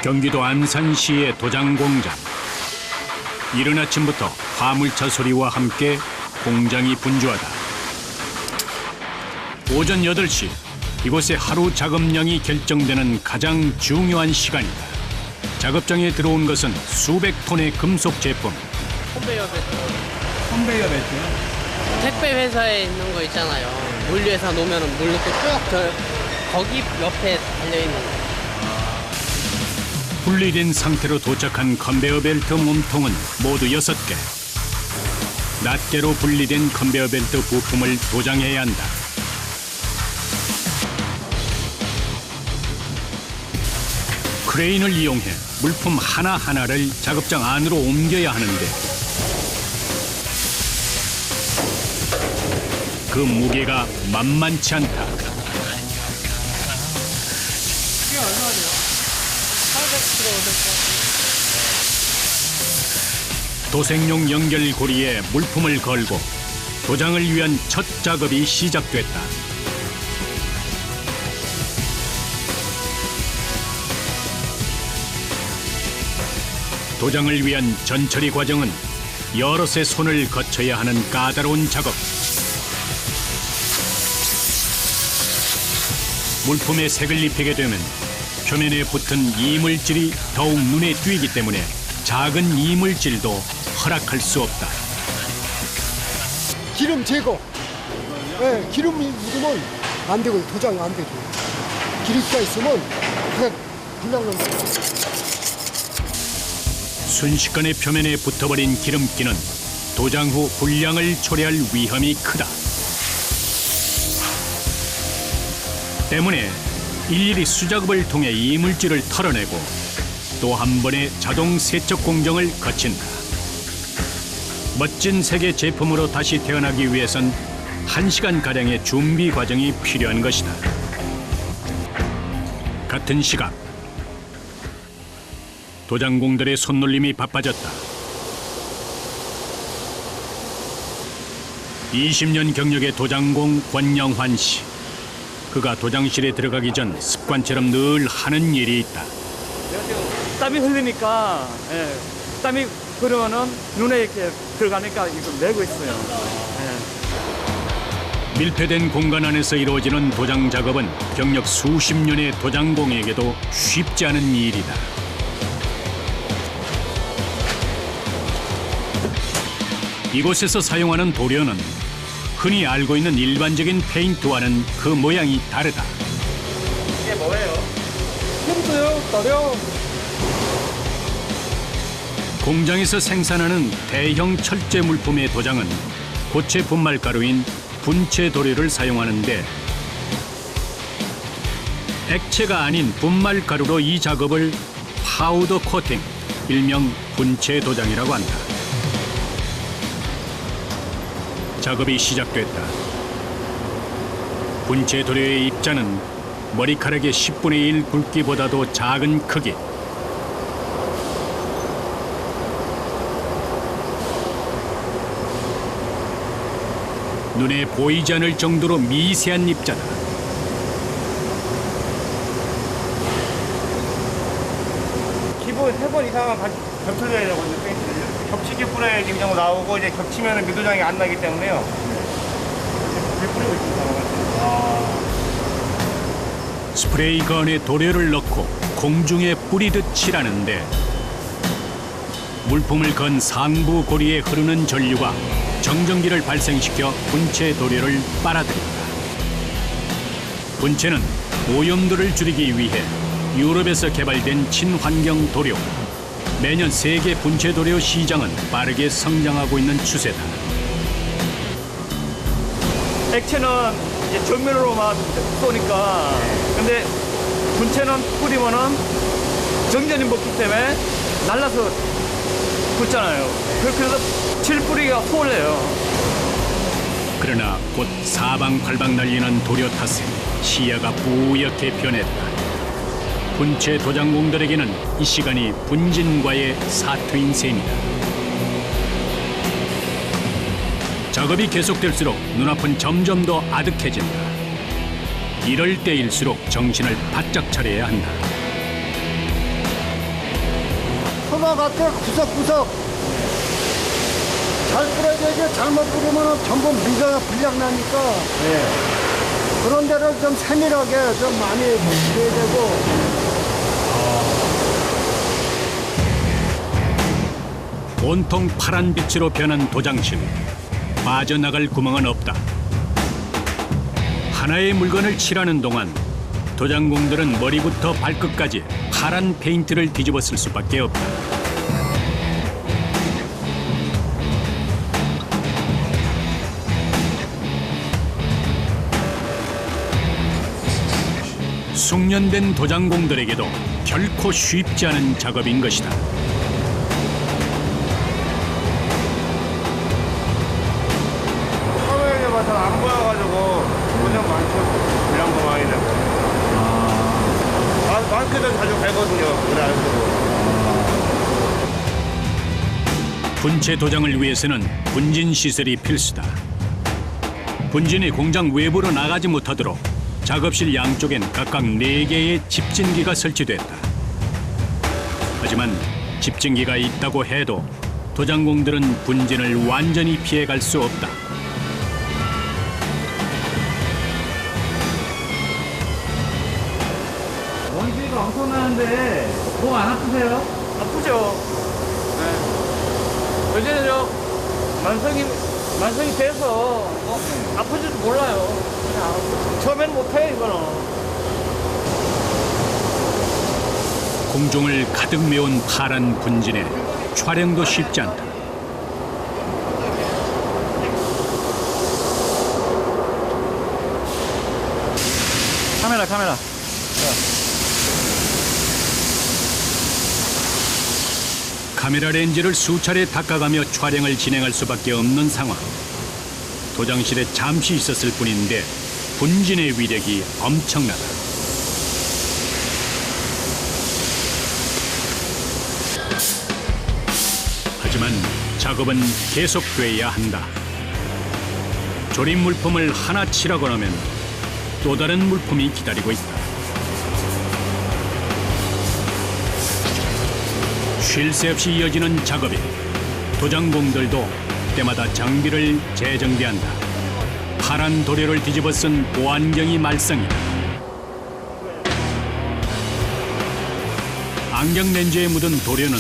경기도 안산시의 도장 공장. 이른 아침부터 화물차 소리와 함께 공장이 분주하다. 오전 8시, 이곳의 하루 작업량이 결정되는 가장 중요한 시간이다. 작업장에 들어온 것은 수백 톤의 금속 제품. 컨베이어 벨트. 컨베이어 벨트요? 택배 회사에 있는 거 있잖아요. 물류회사 놓으면 물 넣고 쭉 거기 옆에 달려있는 거. 분리된 상태로 도착한 컨베이어 벨트 몸통은 모두 6개. 낱개로 분리된 컨베이어 벨트 부품을 도장해야 한다. 크레인을 이용해 물품 하나하나를 작업장 안으로 옮겨야 하는데 그 무게가 만만치 않다. 이게 얼마예요? 800kg 될 것 같아요. 도색용 연결고리에 물품을 걸고 도장을 위한 첫 작업이 시작됐다. 도장을 위한 전처리 과정은 여럿의 손을 거쳐야 하는 까다로운 작업. 물품에 색을 입히게 되면 표면에 붙은 이물질이 더욱 눈에 띄기 때문에 작은 이물질도 허락할 수 없다. 기름 제거. 네, 기름이 묻으면 안 되고 도장이 안 되죠. 기름기가 있으면 그냥 순식간에 표면에 붙어버린 기름기는 도장 후 불량을 초래할 위험이 크다. 때문에 일일이 수작업을 통해 이물질을 털어내고 또 한 번의 자동 세척 공정을 거친다. 멋진 색의 제품으로 다시 태어나기 위해선 1시간가량의 준비 과정이 필요한 것이다. 같은 시각 도장공들의 손놀림이 바빠졌다. 20년 경력의 도장공 권영환 씨. 그가 도장실에 들어가기 전 습관처럼 늘 하는 일이 있다. 땀이 흘리니까, 땀이 흐르면은 눈에 이렇게 들어가니까 이거 메고 있어요. 밀폐된 공간 안에서 이루어지는 도장 작업은 경력 수십 년의 도장공에게도 쉽지 않은 일이다. 이곳에서 사용하는 도료는 흔히 알고 있는 일반적인 페인트와는 그 모양이 다르다. 이게 뭐예요? 흰도요, 도료. 공장에서 생산하는 대형 철제 물품의 도장은 고체 분말 가루인 분체 도료를 사용하는데 액체가 아닌 분말 가루로 이 작업을 파우더 코팅, 일명 분체 도장이라고 한다. 작업이 시작됐다. 분체 도료의 입자는 머리카락의 10분의 1 굵기보다도 작은 크기. 눈에 보이지 않을 정도로 미세한 입자다. 기본 3번 이상은 겹쳐져야 되거든요, 페인트를. 겹치게 뿌려야지 그냥 나오고, 이제 겹치면 미도장이 안 나기 때문에요. 이렇게 뿌리고 있습니다. 스프레이 건에 도료를 넣고 공중에 뿌리듯 칠하는데 물품을 건 상부 고리에 흐르는 전류가 정전기를 발생시켜 분체 도료를 빨아들인다. 분체는 오염도를 줄이기 위해 유럽에서 개발된 친환경 도료. 매년 세계 분체 도료 시장은 빠르게 성장하고 있는 추세다. 액체는 이제 정면으로만 쏘니까, 근데 분체는 뿌리면은 정전이 먹기 때문에 날라서 붙잖아요. 그래서 칠 뿌리기가 수월해요. 그러나 곧 사방팔방 날리는 도료 탓에 시야가 뿌옇게 변했다. 분체 도장공들에게는 이 시간이 분진과의 사투인 셈이다. 작업이 계속될수록 눈앞은 점점 더 아득해진다. 이럴 때일수록 정신을 바짝 차려야 한다. 소가 같아 구석구석 잘 뿌려야 되지 잘못 뿌리면 전부 미가 불량나니까 그런 데를 좀 세밀하게 좀 많이 뿌려야 되고 온통 파란 빛으로 변한 도장실. 빠져나갈 구멍은 없다. 하나의 물건을 칠하는 동안 도장공들은 머리부터 발끝까지 파란 페인트를 뒤집어 쓸 수밖에 없다. 숙련된 도장공들에게도 결코 쉽지 않은 작업인 것이다. 처음에 봐서 안 보여가지고 도장 많죠. 불량도 많이 되고. 많게도 자주 갈거든요. 그래 알고. 분체 도장을 위해서는 분진 시설이 필수다. 분진이 공장 외부로 나가지 못하도록 작업실 양쪽엔 각각 4개의 집진기가 설치됐다. 하지만 집진기가 있다고 해도 도장공들은 분진을 완전히 피해갈 수 없다. 원숭이가 엄청나는데 몸 안 아프세요? 아프죠. 요즘은요 만성이 돼서 아픈지도 몰라요. 처음에는 못해요 이거는. 공중을 가득 메운 파란 분진에 촬영도 쉽지 않다. 카메라. 카메라 렌즈를 수차례 닦아가며 촬영을 진행할 수밖에 없는 상황. 도장실에 잠시 있었을 뿐인데 분진의 위력이 엄청나다. 하지만 작업은 계속돼야 한다. 조립 물품을 하나 칠하고 나면 또 다른 물품이 기다리고 있다. 쉴 새 없이 이어지는 작업에 도장공들도 때마다 장비를 재정비한다. 파란 도료를 뒤집어 쓴 보안경이 말썽이다. 안경 렌즈에 묻은 도료는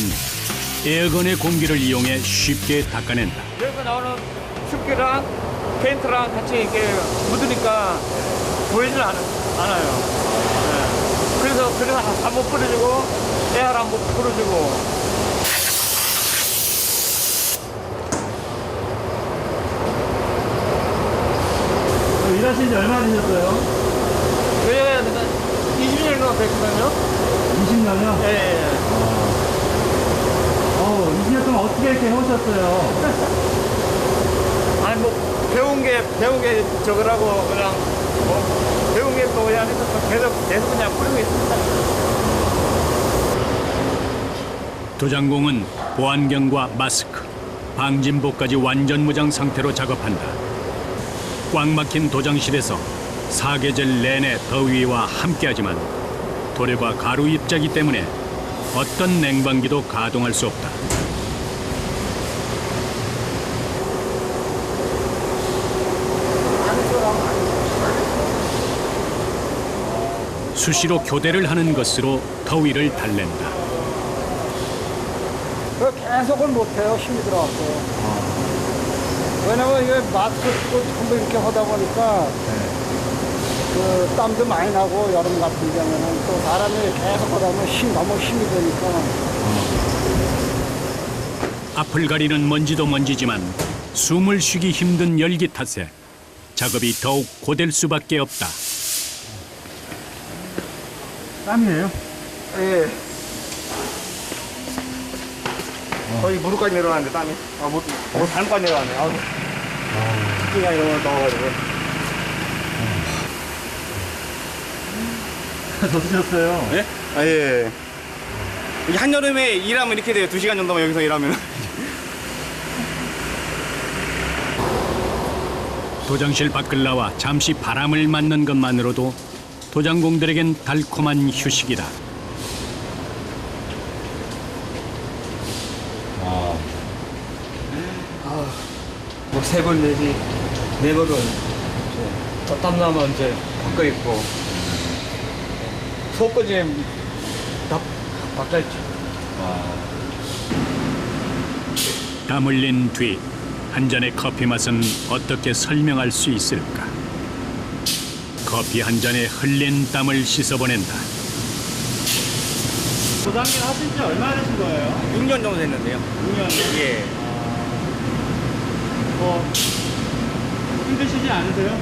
에어건의 공기를 이용해 쉽게 닦아낸다. 여기서 나오는 습기랑 페인트랑 같이 이렇게 묻으니까 보이질 않아요. 그래서 한번 뿌려주고 에어를 한번 뿌려주고. 일하신 지 얼마나 되셨어요? 저희가 20년 정도 됐거든요. 20년이요? 네. 20년 동안 어떻게 이렇게 해오셨어요? 아니, 배운 게 저거라고 그냥, 배운 게 또 그냥 계속 그냥 뿌리고 있습니다. 도장공은 보안경과 마스크, 방진복까지 완전 무장 상태로 작업한다. 꽉 막힌 도장실에서 사계절 내내 더위와 함께하지만 도료가 가루 입자기 때문에 어떤 냉방기도 가동할 수 없다. 수시로 교대를 하는 것으로 더위를 달랜다. 계속은 못해요. 힘이 들어가서. 왜냐면 이게 마스크 쓰고 전부 이렇게 하다 보니까 그 땀도 많이 나고 여름 같은 경우는 또 사람이 계속 하다 보면 너무 힘이 드니까. 앞을 가리는 먼지도 먼지지만 숨을 쉬기 힘든 열기 탓에 작업이 더욱 고될 수밖에 없다. 땀이에요? 예. 거의 무릎까지 내려가는데 땀이. 발목까지 내려가네. 아우. 특히나 이런 걸 넣어가지고. 더 드셨어요? 예? 아, 예. 이게 한여름에 일하면 이렇게 돼요. 2시간 정도만 여기서 일하면. 도장실 밖을 나와 잠시 바람을 맞는 것만으로도 도장공들에겐 달콤한 휴식이다. 3벌 내지 4벌은 땀 나면 이제 바꿔 입고 속까지 다 바꿔있죠. 땀 흘린 뒤 한 잔의 커피 맛은 어떻게 설명할 수 있을까? 커피 한 잔에 흘린 땀을 씻어보낸다. 도장님 하신 지 얼마나 되신 거예요? 6년 정도 됐는데요. 6년? 예. 힘드시지 않으세요?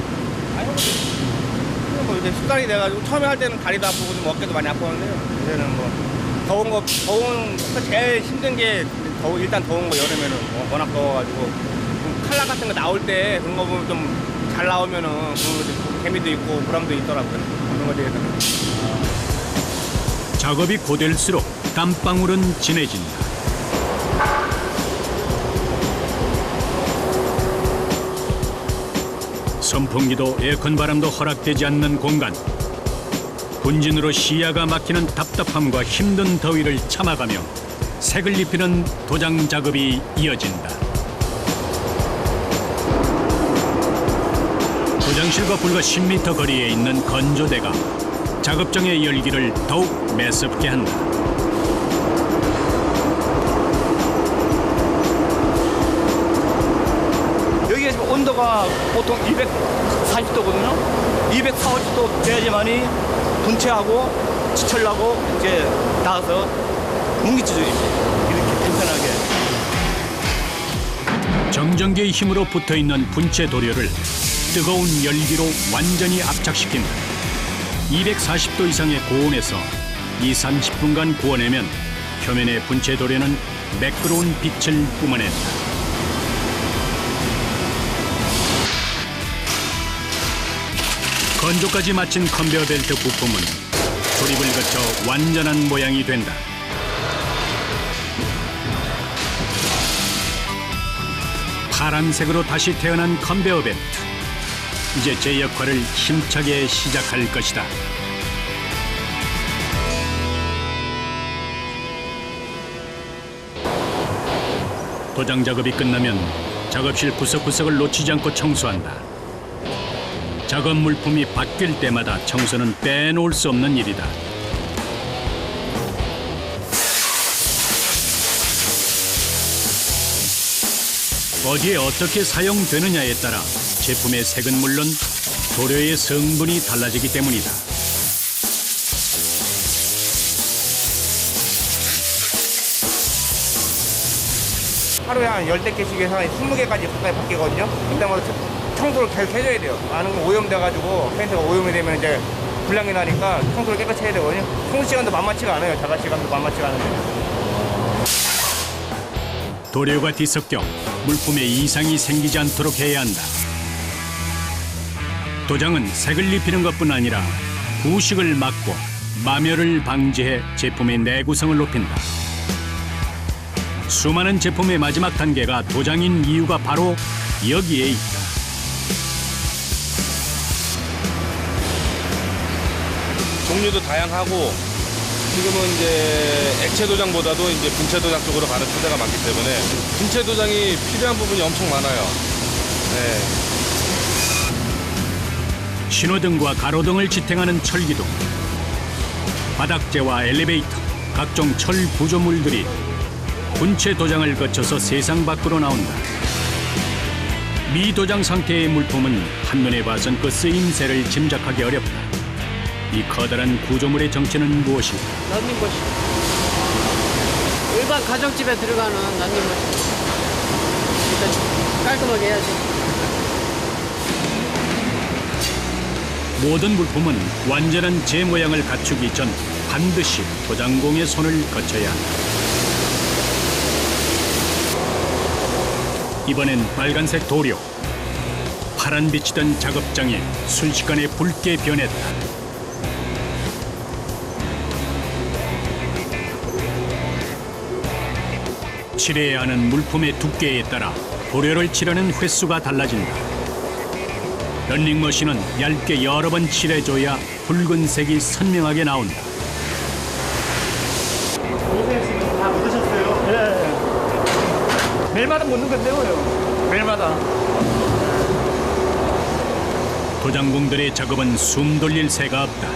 뭐 이제 습관이 돼가지고 처음에 할 때는 다리도 아프고 좀 어깨도 많이 아팠는데요. 이제는 뭐 더운 제일 힘든 게 일단 더운 거 여름에는 워낙 더워가지고 칼라 같은 거 나올 때 그런 거 보면 좀 잘 나오면은 재미도 있고 보람도 있더라고요. 그런 거에 대해서는. 작업이 고될수록 땀방울은 진해진다. 선풍기도 에어컨 바람도 허락되지 않는 공간. 분진으로 시야가 막히는 답답함과 힘든 더위를 참아가며 색을 입히는 도장 작업이 이어진다. 도장실과 불과 10m 거리에 있는 건조대가 작업장의 열기를 더욱 매섭게 한다. 여기가 지금 온도가 보통 240도거든요. 240도 돼야지만이 분체하고 지철나고 이제 닿아서 뭉기져집니다. 이렇게 편편하게. 정전기의 힘으로 붙어있는 분체 도료를 뜨거운 열기로 완전히 압착시킨다. 240도 이상의 고온에서 20-30분간 구워내면 표면의 분체 도료는 매끄러운 빛을 뿜어낸다. 건조까지 마친 컨베어 벨트 부품은 조립을 거쳐 완전한 모양이 된다. 파란색으로 다시 태어난 컨베어 벨트. 이제 제 역할을 힘차게 시작할 것이다. 도장 작업이 끝나면 작업실 구석구석을 놓치지 않고 청소한다. 작업 물품이 바뀔 때마다 청소는 빼놓을 수 없는 일이다. 어디에 어떻게 사용되느냐에 따라 제품의 색은 물론 도료의 성분이 달라지기 때문이다. 하루에 한 10개씩 해서 20개까지 가까이 바뀌거든요. 그때마다 청소를 계속 해줘야 돼요. 많은 거 오염돼가지고 페인트가 오염이 되면 이제 불량이 나니까 청소를 깨끗이 해야 되거든요. 청소 시간도 만만치가 않아요. 자가 시간도 만만치가 않은데. 도료가 뒤섞여 물품에 이상이 생기지 않도록 해야 한다. 도장은 색을 입히는 것뿐 아니라 부식을 막고 마멸을 방지해 제품의 내구성을 높인다. 수많은 제품의 마지막 단계가 도장인 이유가 바로 여기에 있다. 종류도 다양하고 지금은 이제 액체 도장보다도 이제 분체 도장 쪽으로 가는 추세가 많기 때문에 분체 도장이 필요한 부분이 엄청 많아요. 네. 신호등과 가로등을 지탱하는 철기둥, 바닥재와 엘리베이터, 각종 철 구조물들이 분체 도장을 거쳐서 세상 밖으로 나온다. 미도장 상태의 물품은 한눈에 봐선 그 쓰임새를 짐작하기 어렵다. 이 커다란 구조물의 정체는 무엇일까? 런닝머신. 일반 가정집에 들어가는 런닝머신. 일단 깔끔하게 해야지. 모든 물품은 완전한 제 모양을 갖추기 전 반드시 도장공의 손을 거쳐야 한다. 이번엔 빨간색 도료. 파란 빛이던 작업장이 순식간에 붉게 변했다. 칠해야 하는 물품의 두께에 따라 도료를 칠하는 횟수가 달라진다. 런닝머신은 얇게 여러 번 칠해줘야 붉은색이 선명하게 나온다. 요새 지금 다 묻으셨어요? 네. 매일마다 묻는 건데요. 매일마다. 도장공들의 작업은 숨 돌릴 새가 없다.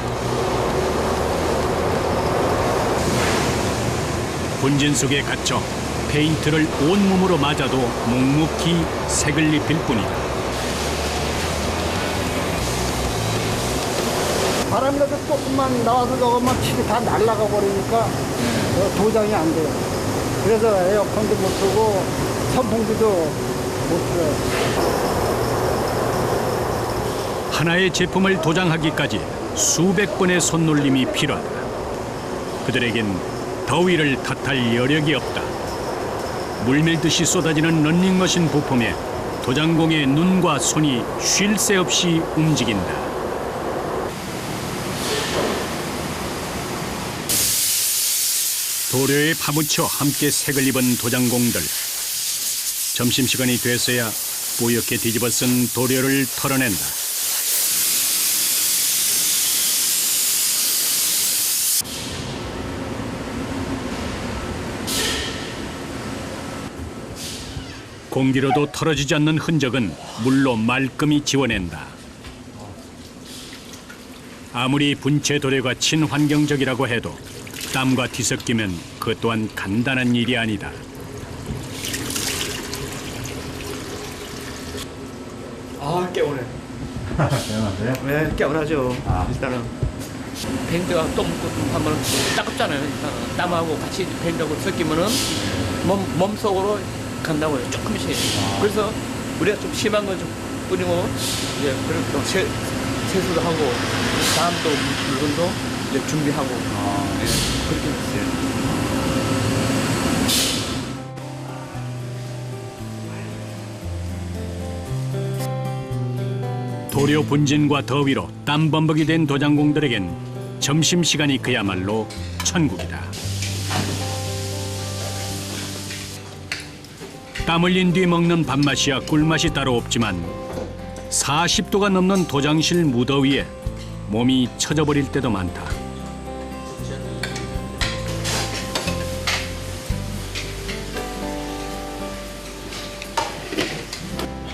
분진 속에 갇혀 페인트를 온몸으로 맞아도 묵묵히 색을 입힐 뿐이다. 바람이라도 조금만 나와서 저것만 치고 다 날아가 버리니까 도장이 안 돼요. 그래서 에어컨도 못 쓰고 선풍기도 못 써요. 하나의 제품을 도장하기까지 수백 번의 손놀림이 필요하다. 그들에겐 더위를 탓할 여력이 없다. 물밀듯이 쏟아지는 런닝머신 부품에 도장공의 눈과 손이 쉴 새 없이 움직인다. 도료에 파묻혀 함께 색을 입은 도장공들. 점심시간이 돼서야 뿌옇게 뒤집어 쓴 도료를 털어낸다. 공기로도 털어지지 않는 흔적은 물로 말끔히 지워낸다. 아무리 분체 도료가 친환경적이라고 해도 땀과 뒤섞이면 그 또한 간단한 일이 아니다. 아, 깨우네. 대단하세요? 네, 깨우나죠. 일단은. 밴드가 또 하면 따갑잖아요. 일단은. 땀하고 같이 밴드하고 섞이면은 몸속으로 간다고요. 조금씩. 그래서 우리가 좀 심한 건 좀 뿌리고, 이제, 그리고 또 세수도 하고, 다음 또 물건도 이제 준비하고. 네, 그렇게 했어요. 도료 분진과 더위로 땀범벅이 된 도장공들에겐 점심시간이 그야말로 천국이다. 땀 흘린 뒤 먹는 밥맛이야 꿀맛이 따로 없지만 40도가 넘는 도장실 무더위에 몸이 처져버릴 때도 많다.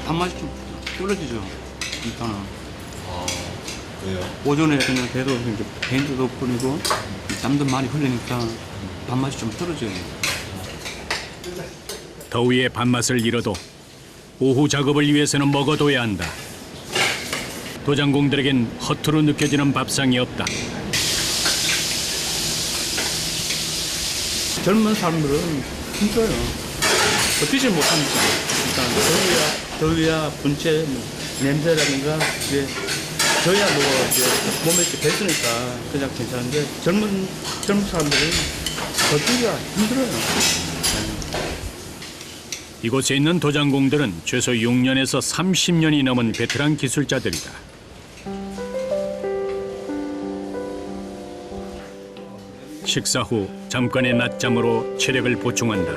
밥맛이 좀 떨어지죠. 일단은. 왜요? 오전에 그냥 계속 이제 밴드도 뿌리고 땀도 많이 흘리니까 밥맛이 좀 떨어져요. 더위에 밥맛을 잃어도 오후 작업을 위해서는 먹어둬야 한다. 도장공들에겐 허투루 느껴지는 밥상이 없다. 젊은 사람들은 힘들어요. 버티질 못하니까. 일단 더위야 분체, 냄새라든가 이제 저희야 뭐 이제 몸에 이렇게 뱉으니까 그냥 괜찮은데 젊은 사람들은 버티기가 힘들어요. 이곳에 있는 도장공들은 최소 6년에서 30년이 넘은 베테랑 기술자들이다. 식사 후 잠깐의 낮잠으로 체력을 보충한다.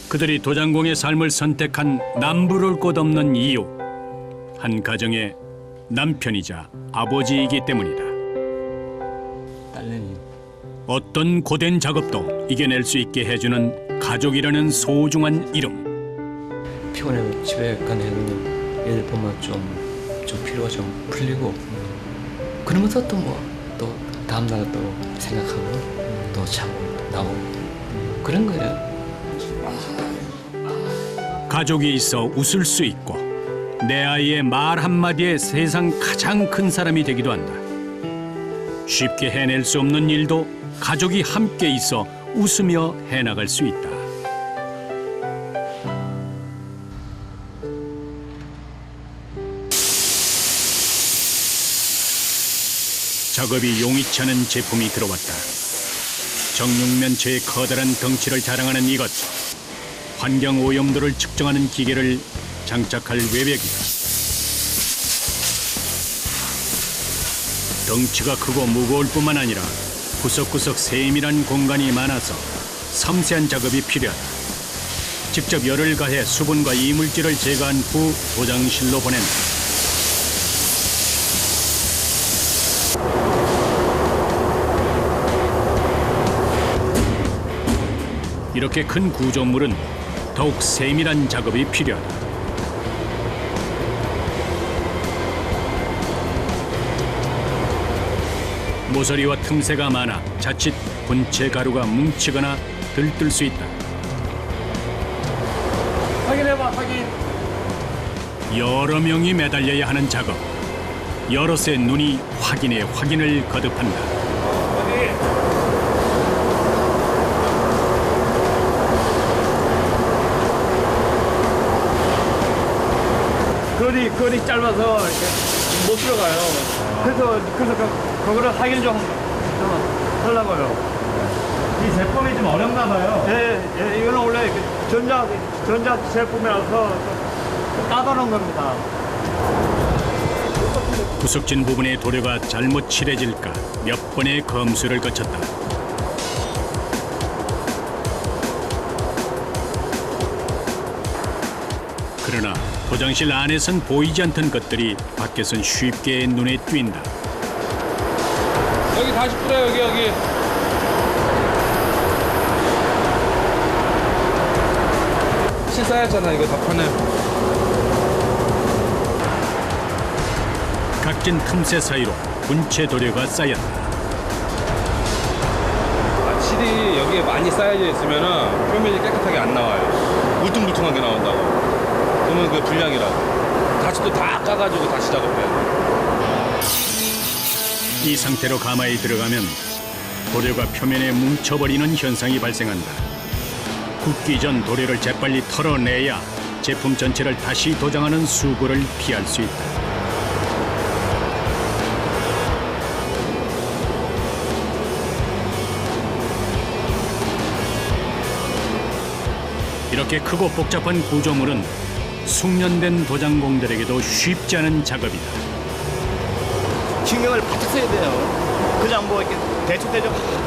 그들이 도장공의 삶을 선택한 남부를 곳 없는 이유. 한 가정의 남편이자 아버지이기 때문이다. 딸내미. 어떤 고된 작업도 이겨낼 수 있게 해주는 가족이라는 소중한 이름. 피곤해서 집에 가면 애들 보면 좀 피로가 좀 풀리고 그러면서 또 또 다음날 또 생각하고 또 자고 나오고 그런 거예요. 가족이 있어 웃을 수 있고 내 아이의 말 한마디에 세상 가장 큰 사람이 되기도 한다. 쉽게 해낼 수 없는 일도 가족이 함께 있어 웃으며 해나갈 수 있다. 작업이 용이치 않은 제품이 들어왔다. 정육면체의 커다란 덩치를 자랑하는 이것. 환경 오염도를 측정하는 기계를 장착할 외벽이다. 덩치가 크고 무거울 뿐만 아니라 구석구석 세밀한 공간이 많아서 섬세한 작업이 필요하다. 직접 열을 가해 수분과 이물질을 제거한 후 도장실로 보낸다. 이렇게 큰 구조물은 더욱 세밀한 작업이 필요하다. 모서리와 틈새가 많아 자칫 분체 가루가 뭉치거나 들뜰 수 있다. 확인해봐, 확인. 여러 명이 매달려야 하는 작업. 여럿의 눈이 확인에 확인을 거듭한다. 어디? 거리 짧아서 이렇게 못 들어가요. 그래서 그거를 확인 좀 하려고요. 이 제품이 좀 어렵나 봐요. 예, 이거는 원래 전자 제품이라서 까다로운 겁니다. 구석진 부분의 도료가 잘못 칠해질까 몇 번의 검수를 거쳤다. 그러나 도장실 안에선 보이지 않던 것들이 밖에선 쉽게 눈에 띈다. 여기 다시 뿌려 여기. 실 쌓였잖아 이거 다 파네. 각진 틈새 사이로 분체 도료가 쌓였다. 실이 여기에 많이 쌓여져 있으면은 표면이 깨끗하게 안 나와요. 울퉁불퉁하게 나온다고. 그러면 그게 불량이라고. 다시 또 다 까가지고 다시 작업해야 돼. 이 상태로 가마에 들어가면 도료가 표면에 뭉쳐버리는 현상이 발생한다. 굳기 전 도료를 재빨리 털어내야 제품 전체를 다시 도장하는 수고를 피할 수 있다. 이렇게 크고 복잡한 구조물은 숙련된 도장공들에게도 쉽지 않은 작업이다. 신경을 바짝 써야 돼요. 그냥 뭐 이렇게 대충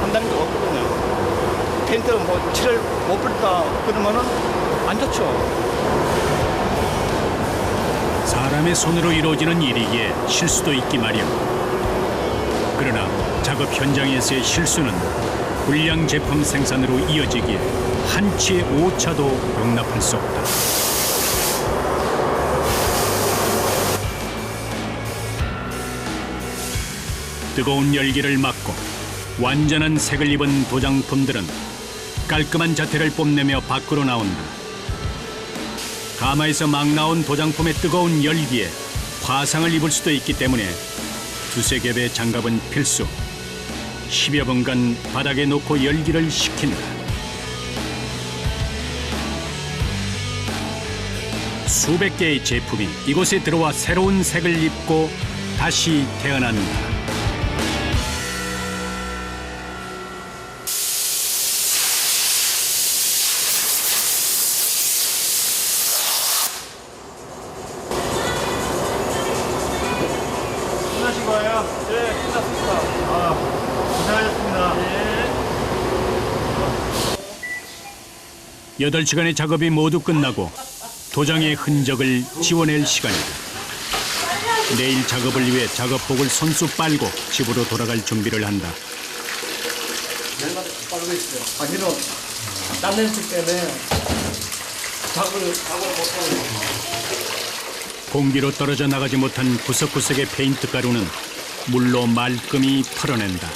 한다는 게 없거든요. 페인트 뭐 칠을 못 뿌렸다 그러면은 안 좋죠. 사람의 손으로 이루어지는 일이기에 실수도 있기 마련. 그러나 작업 현장에서의 실수는 불량 제품 생산으로 이어지기에 한치의 오차도 용납할 수 없다. 뜨거운 열기를 막고 완전한 색을 입은 도장품들은 깔끔한 자태를 뽐내며 밖으로 나온다. 가마에서 막 나온 도장품의 뜨거운 열기에 화상을 입을 수도 있기 때문에 두세 겹의 장갑은 필수. 10여 분간 바닥에 놓고 열기를 식힌다. 수백 개의 제품이 이곳에 들어와 새로운 색을 입고 다시 태어난다. 끝나신 거예요? 네, 끝났습니다. 아, 고생하셨습니다. 네. 8시간의 작업이 모두 끝나고 도장의 흔적을 지워낼 시간이다. 내일 작업을 위해 작업복을 손수 빨고 집으로 돌아갈 준비를 한다. 내일마다 빨고 있어요. 아니면 땀 냄새 때문에 작업을 못하고. 공기로 떨어져 나가지 못한 구석구석의 페인트 가루는 물로 말끔히 털어낸다.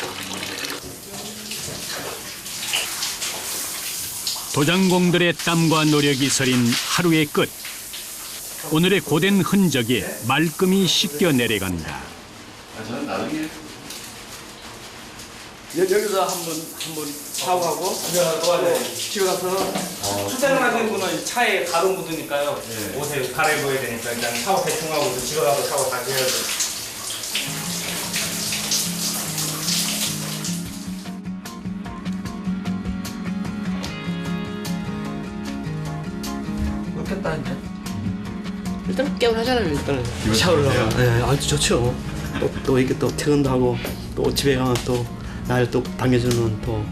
도장공들의 땀과 노력이 서린 하루의 끝. 오늘의 고된 흔적이 말끔히 씻겨 내려간다. 여기서 한번 샤워하고 집에 가서 출퇴근하시는 분은 차에 가루 묻으니까요. 옷에 갈아입어야 되니까 일단 샤워 대충 하고 집에 가서 샤워 다시 해야 돼요. 좋겠다 이제. 일단 깨운하잖아요 일단은. 샤워를 하고. 네, 아주 좋죠. 또 이렇게 또 퇴근도 하고 또 집에 가면 또 날 또 반겨주는 또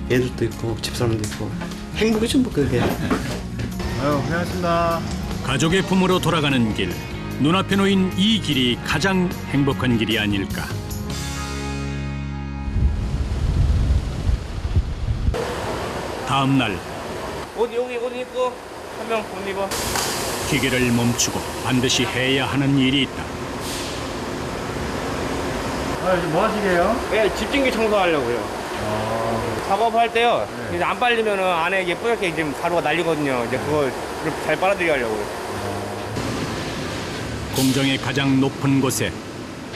애들도 있고 집사람도 있고 행복이죠 뭐 그게. 아유, 고생하셨습니다. 가족의 품으로 돌아가는 길. 눈앞에 놓인 이 길이 가장 행복한 길이 아닐까. 다음 날 옷 여기 옷 입고 한 명 못 입어. 기계를 멈추고 반드시 해야 하는 일이 있다. 뭐 하시게요? 네, 집진기 청소하려고요. 작업할 때요. 이제 안 빨리면은 안에 이게 뿌옇게 이제 가루가 날리거든요. 이제 그걸 잘 빨아들이게 하려고요. 공정의 가장 높은 곳에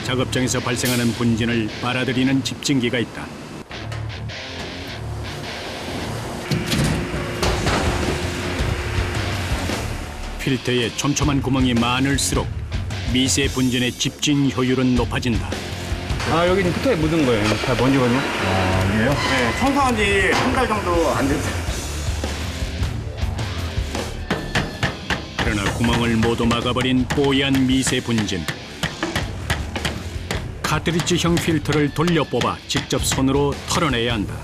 작업장에서 발생하는 분진을 빨아들이는 집진기가 있다. 필터에 촘촘한 구멍이 많을수록 미세 분진의 집진 효율은 높아진다. 아, 여기 지금 피터에 묻은 거예요. 다 먼지거든요. 아, 이게요? 네, 청소한 지 한 달 정도 안 됐어요. 그러나 구멍을 모두 막아버린 뽀얀 미세 분진. 카트리지형 필터를 돌려 뽑아 직접 손으로 털어내야 한다.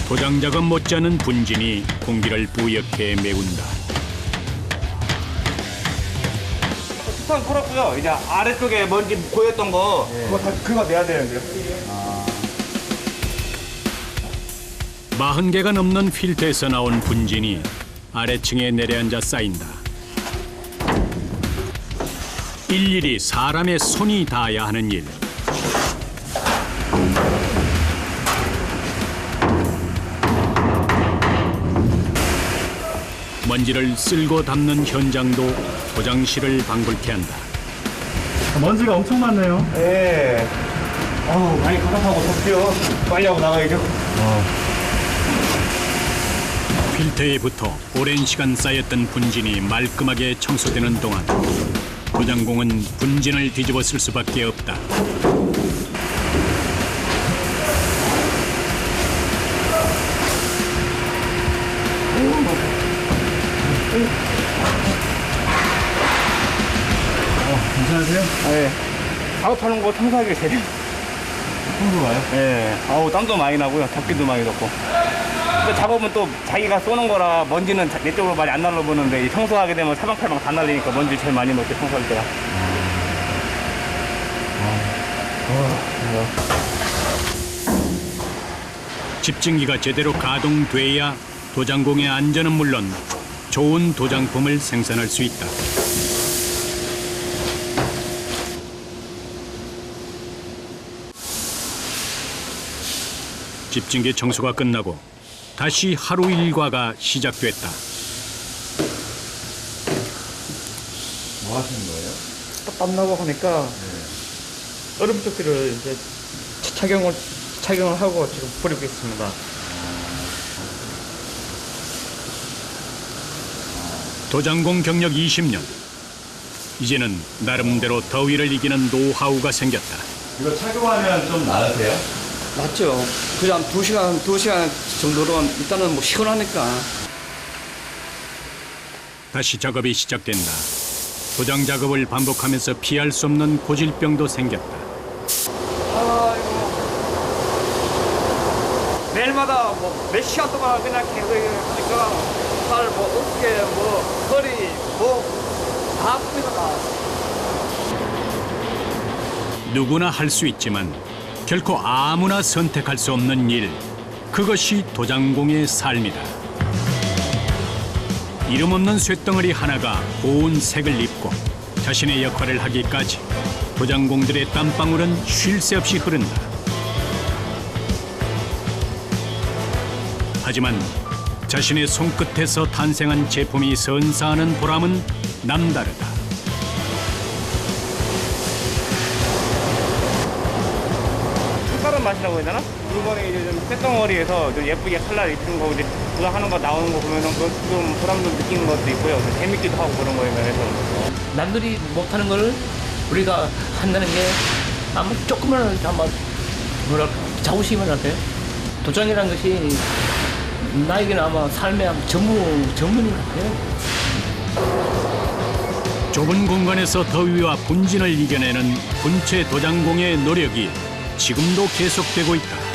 도장 작업 못지않은 분진이 공기를 뿌옇게 메운다. 피터는 털었고요. 이제 아래쪽에 먼지 고였던 거 그거 다 긁어내야 되는데요. 40개가 넘는 필터에서 나온 분진이 아래층에 내려앉아 쌓인다. 일일이 사람의 손이 닿아야 하는 일. 먼지를 쓸고 담는 현장도 도장실을 방불케 한다. 먼지가 엄청 많네요. 네. 어우, 많이 답답하고 덥죠. 빨리 하고 나가야죠. 필터에 붙어 오랜 시간 쌓였던 분진이 말끔하게 청소되는 동안 도장공은 분진을 뒤집어 쓸 수밖에 없다. 괜찮으세요? 네. 작업하는 거 청소하기 제일. 청소가요? 네. 아우, 땀도 많이 나고요. 덥기도 많이 덥고. 근데 작업은 또 자기가 쏘는 거라 먼지는 내 쪽으로 많이 안 날라보는데 이 청소하게 되면 사방팔방 다 날리니까 먼지 제일 많이 먹죠, 청소할 때가. 집진기가 제대로 가동돼야 도장공의 안전은 물론 좋은 도장품을 생산할 수 있다. 집진기 청소가 끝나고 다시 하루 일과가 시작됐다. 뭐 하시는 거예요? 땀나고 하니까 얼음 조끼를 이제 착용을 하고 지금 뿌리고 있습니다. 도장공 경력 20년. 이제는 나름대로 더위를 이기는 노하우가 생겼다. 이거 착용하면 좀 나으세요? 맞죠. 그냥 2시간 정도로 일단은 뭐 시원하니까. 다시 작업이 시작된다. 도장 작업을 반복하면서 피할 수 없는 고질병도 생겼다. 매일마다 뭐 몇 시간 동안 그냥 계속 하니까 팔, 뭐 어깨, 뭐 허리, 다 아픕니다. 누구나 할 수 있지만 결코 아무나 선택할 수 없는 일. 그것이 도장공의 삶이다. 이름 없는 쇳덩어리 하나가 고운 색을 입고 자신의 역할을 하기까지 도장공들의 땀방울은 쉴 새 없이 흐른다. 하지만 자신의 손끝에서 탄생한 제품이 선사하는 보람은 남다르다. 색깔은 맛이라고 해야 되나? 이번에 이제 좀 쇳덩어리에서 좀 예쁘게 칼라 입히는 거, 이제 도장하는 거 나오는 거 보면은 좀 보람도 느끼는 것도 있고요. 재밌기도 하고 그런 거에 대해서. 남들이 못하는 걸 우리가 한다는 게 아마 조금은 아마 뭐랄까 자부심을 할까요? 도장이라는 것이 나에게는 아마 삶의 전문인 것 같아요. 좁은 공간에서 더위와 분진을 이겨내는 분체 도장공의 노력이 지금도 계속되고 있다.